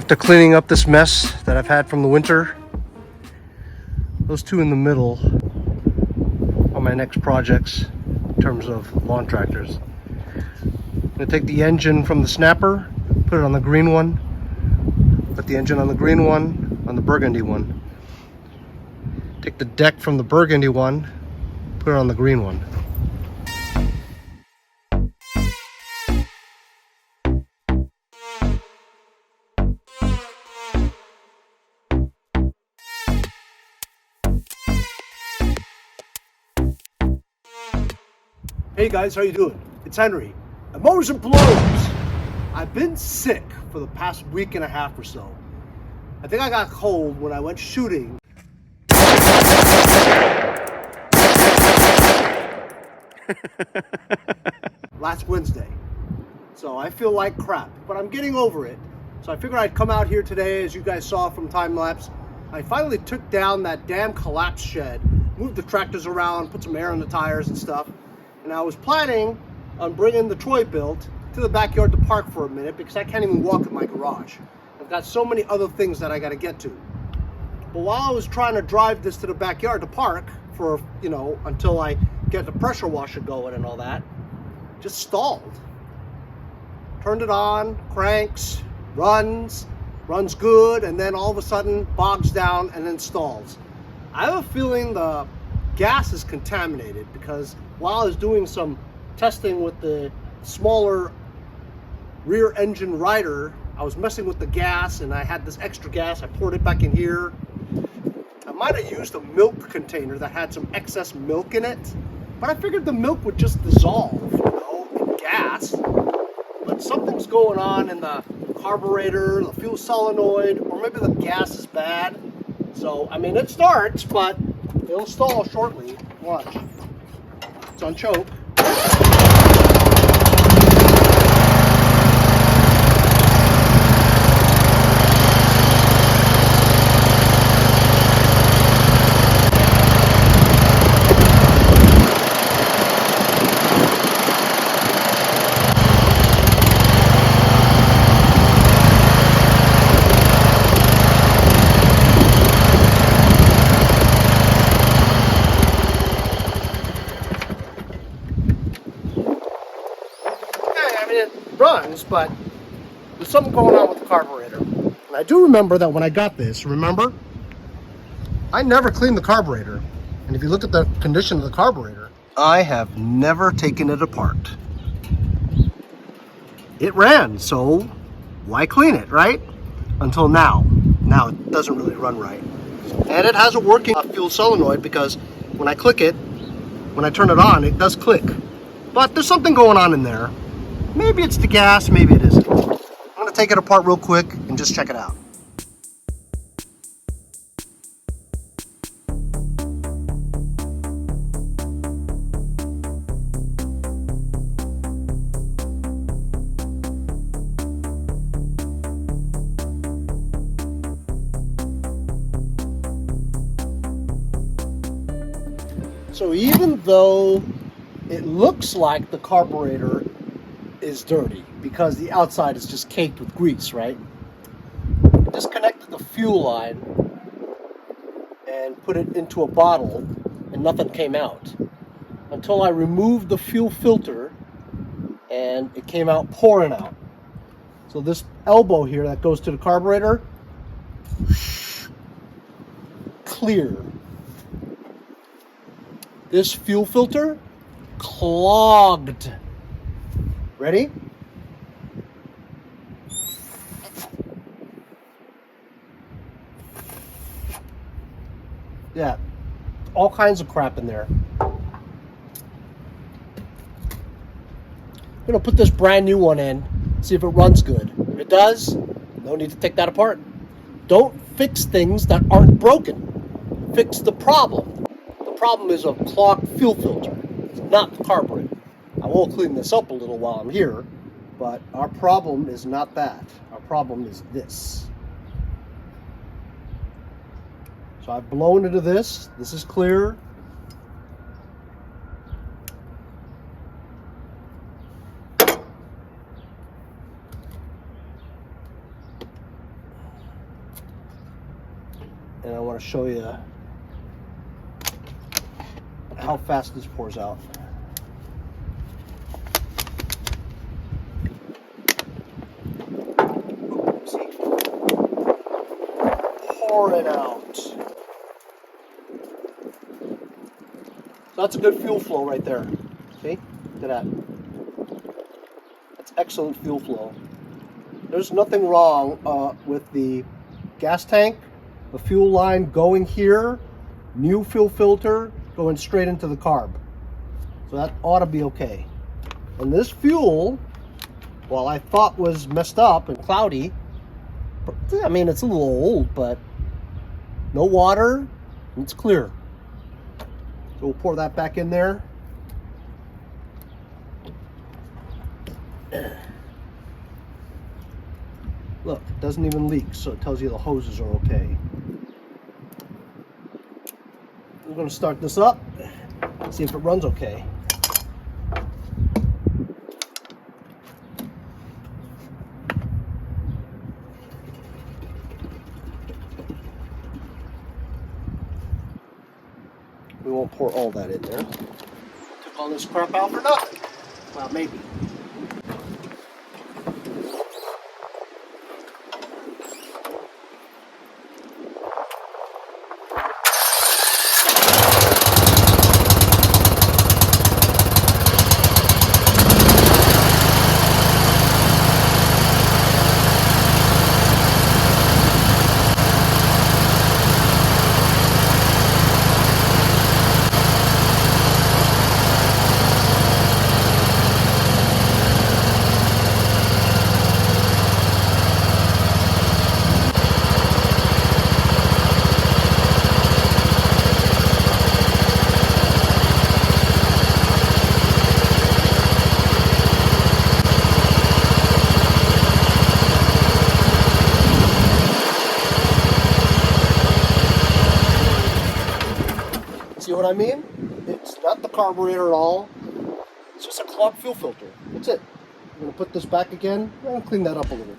After cleaning up this mess that I've had from the winter, those two in the middle are my next projects in terms of lawn tractors. I'm gonna take the engine from the snapper, put it on the green one, put the engine on the green one, on the burgundy one. Take the deck from the burgundy one, put it on the green one. Hey guys, how you doing? It's Henry at Mowers and Ptos. I've been sick for the past week and a half or so. I think I got cold when I went shooting. Last Wednesday. So I feel like crap, but I'm getting over it. So I figured I'd come out here today, as you guys saw from time lapse. I finally took down that damn collapse shed, moved the tractors around, put some air in the tires and stuff. And I was planning on bringing the Troy build to the backyard to park for a minute because I can't even walk in my garage. I've got so many other things that I got to get to. But while I was trying to drive this to the backyard to park for, until I get the pressure washer going and all that, just stalled. Turned it on, cranks, runs good, and then all of a sudden bogs down and then stalls. I have a feeling the gas is contaminated because while I was doing some testing with the smaller rear engine rider, I was messing with the gas and I had this extra gas. I poured it back in here. I might have used a milk container that had some excess milk in it, but I figured the milk would just dissolve, in gas. But something's going on in the carburetor, the fuel solenoid, or maybe the gas is bad. So, it starts, but it'll stall shortly. Watch. It's on choke. It runs, but there's something going on with the carburetor. And I do remember that when I got this, I never cleaned the carburetor. And if you look at the condition of the carburetor, I have never taken it apart. It ran, so why clean it, right? Until now. Now it doesn't really run right. And it has a working fuel solenoid because when I click it, when I turn it on, it does click. But there's something going on in there. Maybe it's the gas, maybe it isn't. I'm going to take it apart real quick and just check it out. So even though it looks like the carburetor is dirty because the outside is just caked with grease, right? I disconnected the fuel line and put it into a bottle and nothing came out until I removed the fuel filter and it came out pouring out. So this elbow here that goes to the carburetor, clear. This fuel filter, clogged. Ready? Yeah, all kinds of crap in there. I'm gonna put this brand new one in, see if it runs good. If it does, no need to take that apart. Don't fix things that aren't broken. Fix the problem. The problem is a clogged fuel filter. It's not the carburetor. I will clean this up a little while I'm here, but our problem is not that. Our problem is this. So I've blown into this. This is clear. and I want to show you how fast this pours out. See? Pour it out. So that's a good fuel flow right there. See? Look at that. That's excellent fuel flow. There's nothing wrong with the gas tank, the fuel line going here, new fuel filter going straight into the carb. So that ought to be okay. And this fuel, while I thought was messed up and cloudy, I mean, it's a little old, but no water, it's clear. So we'll pour that back in there. Look, it doesn't even leak, so it tells you the hoses are okay. We're going to start this up, see if it runs okay. We won't pour all that in there. Took all this crap out for nothing. Well, maybe. See what I mean? It's not the carburetor at all. It's just a clogged fuel filter. That's it. I'm going to put this back again. I'm going to clean that up a little.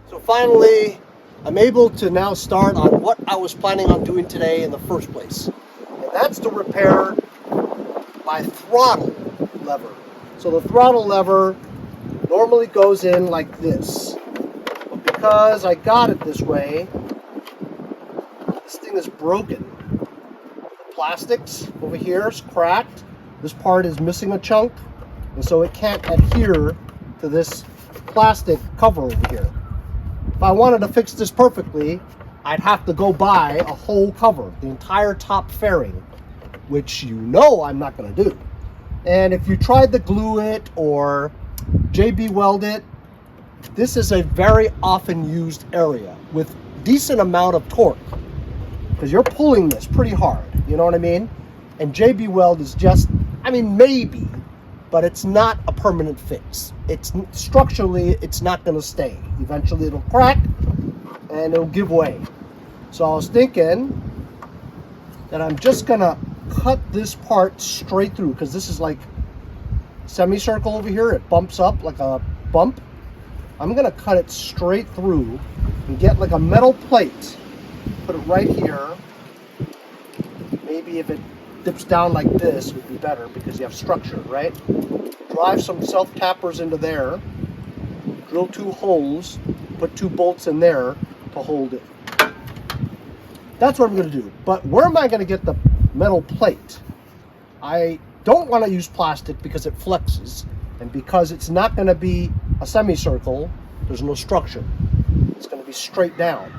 So finally, I'm able to now start on what I was planning on doing today in the first place. And that's to repair my throttle lever. So the throttle lever normally goes in like this. But because I got it this way, this thing is broken. The plastics over here is cracked. This part is missing a chunk, and so it can't adhere to this plastic cover over here. If I wanted to fix this perfectly, I'd have to go buy a whole cover, the entire top fairing, which you know I'm not going to do. And if you tried to glue it or JB weld it, this is a very often used area with decent amount of torque, because you're pulling this pretty hard, you know what I mean? And JB weld is just, I mean, maybe, but it's not a permanent fix. It's structurally, it's not going to stay. Eventually it'll crack and it'll give way. So I was thinking that I'm just going to cut this part straight through, because this is like semicircle over here. It bumps up like a bump. I'm going to cut it straight through and get like a metal plate, put it right here. Maybe if it dips down like this, it would be better because you have structure, right? Drive some self-tappers into there, drill 2 holes, put 2 bolts in there to hold it. That's what I'm going to do. But where am I going to get the metal plate? I don't want to use plastic because it flexes, and because it's not going to be a semicircle, there's no structure. It's going to be straight down.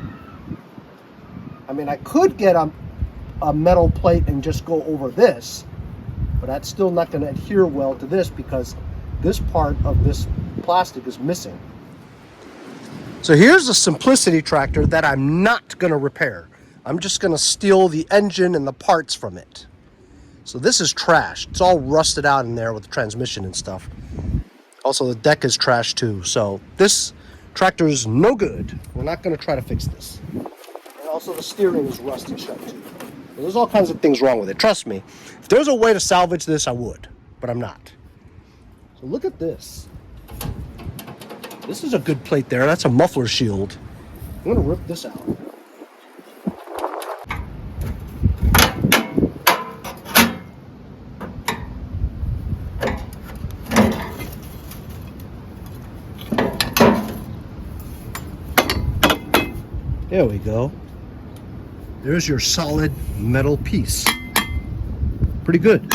I mean, I could get a metal plate and just go over this, but that's still not going to adhere well to this because this part of this plastic is missing. So here's a simplicity tractor that I'm not going to repair. I'm just going to steal the engine and the parts from it. So this is trashed. It's all rusted out in there with the transmission and stuff. Also, the deck is trashed too. So this tractor is no good. We're not going to try to fix this. And Also, the steering is rusty shut too. There's all kinds of things wrong with it. Trust me. If there was a way to salvage this, I would, but I'm not. So look at this. This is a good plate there. That's a muffler shield. I'm gonna rip this out. There we go. There's your solid metal piece. Pretty good.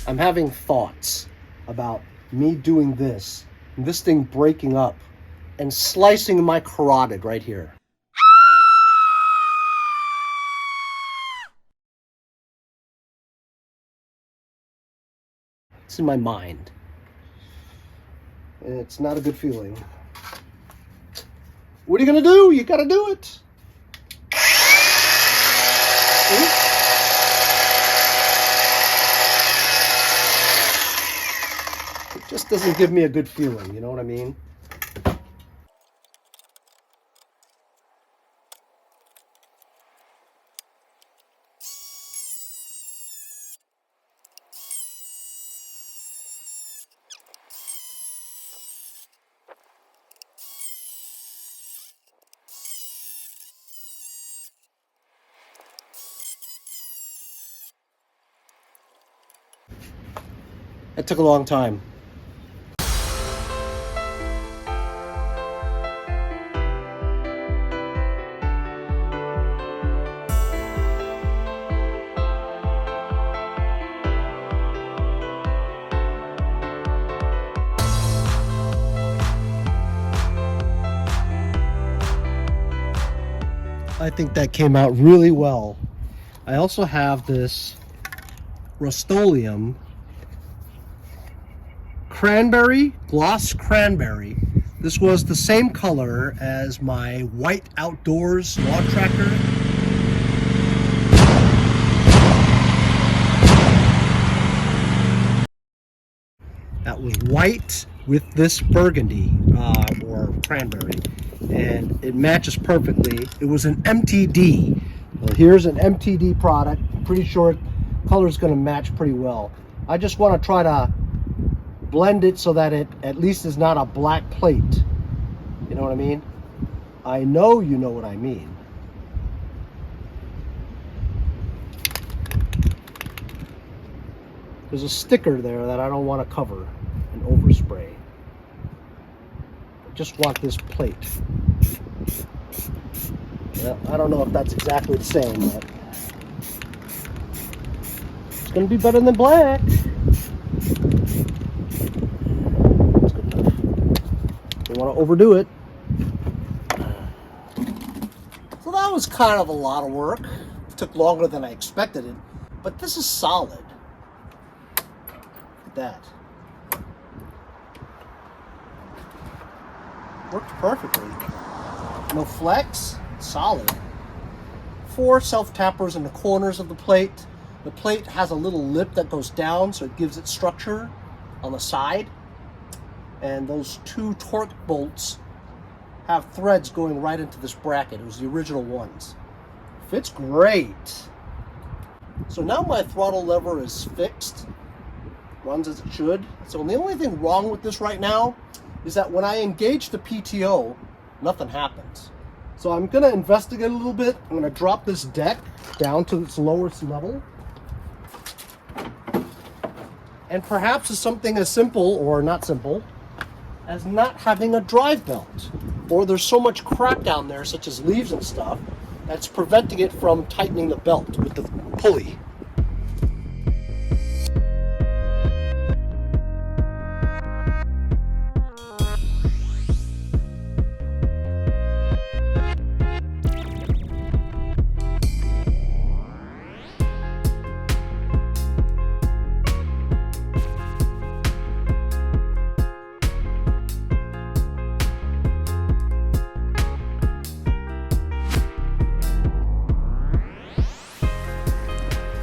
I'm having thoughts about me doing this, and this thing breaking up and slicing my carotid right here. It's in my mind. And it's not a good feeling. What are you gonna do? You gotta do it. See? Just doesn't give me a good feeling, you know what I mean? It took a long time. I think that came out really well. I also have this Rust-Oleum cranberry, gloss cranberry. This was the same color as my white outdoors lawn tractor. That was white with this burgundy or cranberry, and it matches perfectly. It was an MTD. Well, here's an MTD product. I'm pretty sure color is going to match pretty well. I just want to try to blend it so that it at least is not a black plate. You know what I mean? I know you know what I mean. There's a sticker there that I don't want to cover and overspray. I just want this plate. Yeah, I don't know if that's exactly the same, but it's going to be better than black. That's good enough. Don't want to overdo it. So that was kind of a lot of work. It took longer than I expected it, but this is solid. That worked perfectly. No flex, solid. 4 self-tappers in the corners of the plate. The plate has a little lip that goes down, so it gives it structure on the side. And those 2 torque bolts have threads going right into this bracket. It was the original ones. Fits great. So now my throttle lever is fixed, runs as it should. So the only thing wrong with this right now is that when I engage the PTO, nothing happens. So I'm gonna investigate a little bit. I'm gonna drop this deck down to its lowest level. And perhaps it's something as simple, or not simple, as not having a drive belt. Or there's so much crap down there, such as leaves and stuff, that's preventing it from tightening the belt with the pulley.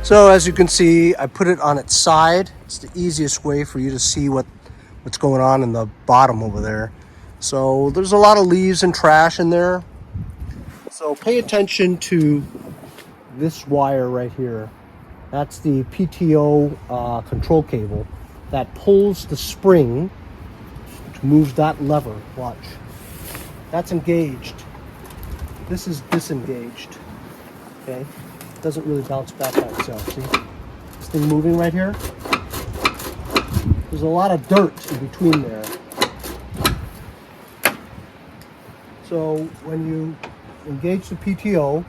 So as you can see, I put it on its side. It's the easiest way for you to see what's going on in the bottom over there. So there's a lot of leaves and trash in there. So pay attention to this wire right here. That's the PTO control cable that pulls the spring to move that lever. Watch. That's engaged. This is disengaged. Okay. Doesn't really bounce back by itself. See this thing moving right here? There's a lot of dirt in between there. So when you engage the PTO,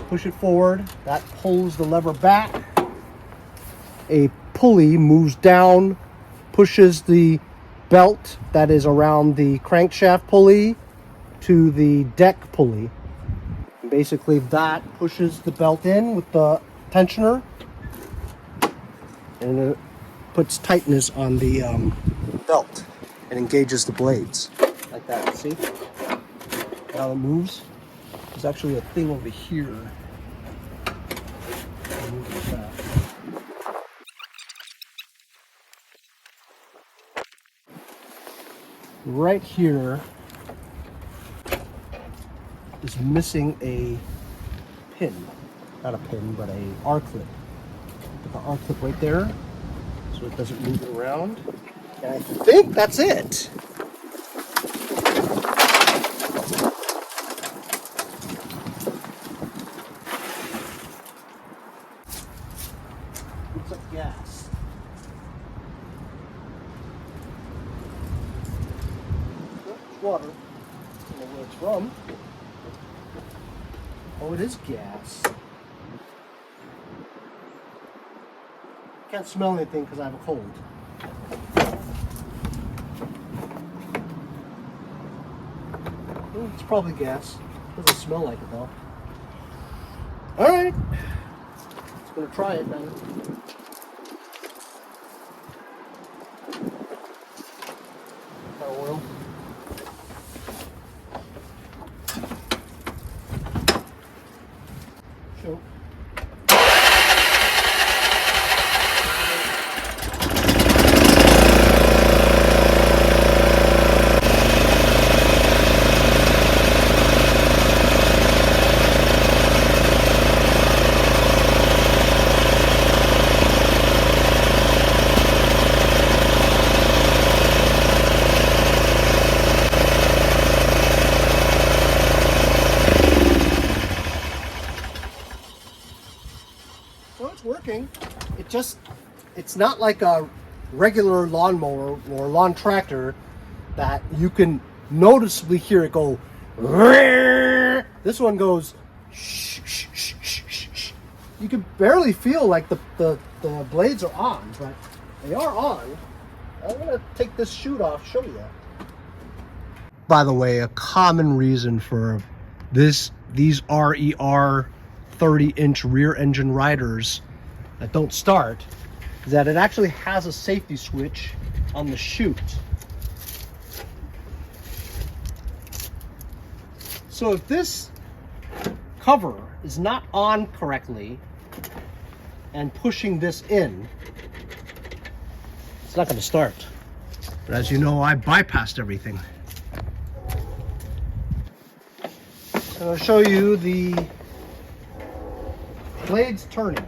push it forward, that pulls the lever back. A pulley moves down, pushes the belt that is around the crankshaft pulley to the deck pulley. Basically that pushes the belt in with the tensioner, and it puts tightness on the belt and engages the blades like that. See how it moves? There's actually a thing over here. Right here is missing a pin. Not a pin, but a R-clip. Put the R-clip right there so it doesn't move it around. And I think that's it. Looks like gas. Oh, it's water. I don't know where it's from. Oh, it is gas. Can't smell anything because I have a cold. It's probably gas. Doesn't smell like it though. Alright. Let's go try it then. Car oil. Show. So it's working. It's not like a regular lawnmower or lawn tractor that you can noticeably hear it go. This one goes. You can barely feel like the blades are on, but they are on. I'm gonna take this chute off, show you. By the way, a common reason for these RER 30-inch rear engine riders that don't start is that it actually has a safety switch on the chute. So if this cover is not on correctly and pushing this in, it's not going to start. But as you know, I bypassed everything. So I'll show you the blades turning.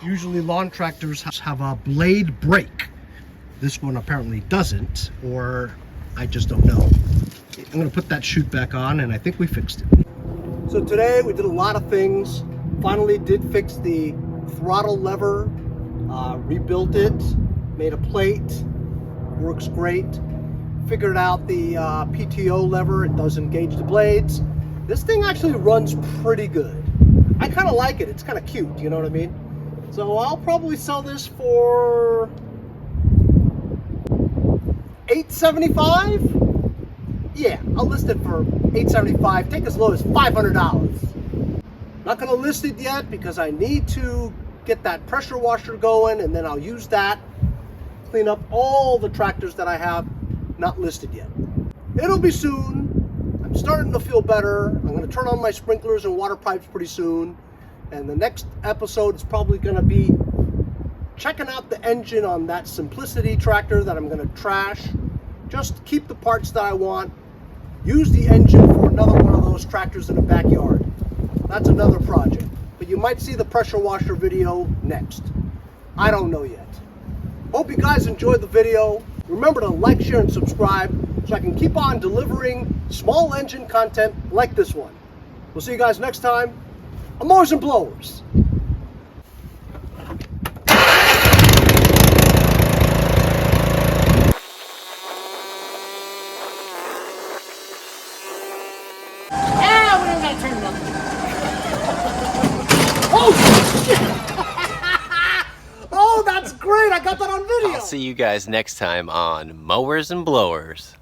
Usually lawn tractors have a blade brake. This one apparently doesn't, or I just don't know. I'm gonna put that chute back on, and I think we fixed it. So today we did a lot of things. Finally did fix the throttle lever, rebuilt it, made a plate, works great. Figured out the PTO lever, it does engage the blades. This thing actually runs pretty good. I kind of like it, it's kind of cute, you know what I mean? So I'll probably sell this for $875. Yeah, I'll list it for $875. Take as low as $500. Not gonna list it yet because I need to get that pressure washer going, and then I'll use that, clean up all the tractors that I have not listed yet. It'll be soon. I'm starting to feel better. I'm gonna turn on my sprinklers and water pipes pretty soon. And the next episode is probably going to be checking out the engine on that Simplicity tractor that I'm going to trash. Just keep the parts that I want. Use the engine for another one of those tractors in the backyard. That's another project. But you might see the pressure washer video next. I don't know yet. Hope you guys enjoyed the video. Remember to like, share, and subscribe so I can keep on delivering small engine content like this one. We'll see you guys next time. Mowers and blowers. Ah, we don't gotta turn it up. Oh, shit! Oh, that's great! I got that on video! I'll see you guys next time on Mowers and Blowers.